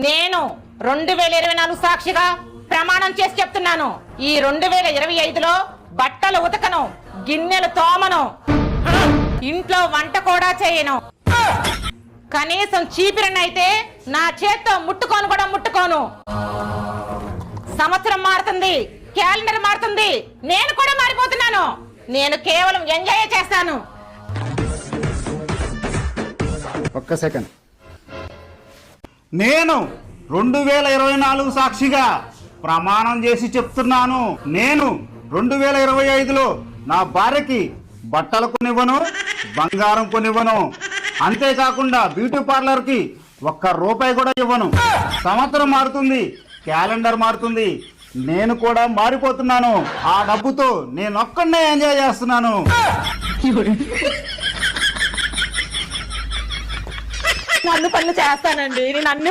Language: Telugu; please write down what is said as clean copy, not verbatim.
నేను 2024 సాక్షిగా ప్రమాణం చేసి చెప్తున్నాను. ఈ 2025లో బట్టలు ఉతకను, గిన్నెలు తోమను, ఇంట్లో వంట కూడా చేయను. కనీసం చీపిరనైతే నా చేత్తో ముట్టుకోను. సంవత్సరం మారుతుంది, క్యాలెండర్ మారుతుంది, నేను కూడా మారిపోతున్నాను. నేను కేవలం ఎంజాయ్ చేస్తాను. ఒక్క సెకండ్. నేను 2024 సాక్షిగా ప్రమాణం చేసి చెప్తున్నాను. నేను 2025లో నా భార్యకి బట్టలు కొనివ్వను, బంగారం కొనివ్వను. అంతేకాకుండా బ్యూటీ పార్లర్కి ₹1 కూడా ఇవ్వను. సంవత్సరం మారుతుంది, క్యాలెండర్ మారుతుంది, నేను కూడా మారిపోతున్నాను. ఆ డబ్బుతో నేను ఒక్కడే ఎంజాయ్ చేస్తున్నాను. నన్ను పనులు చేస్తానండి, నేను అన్ని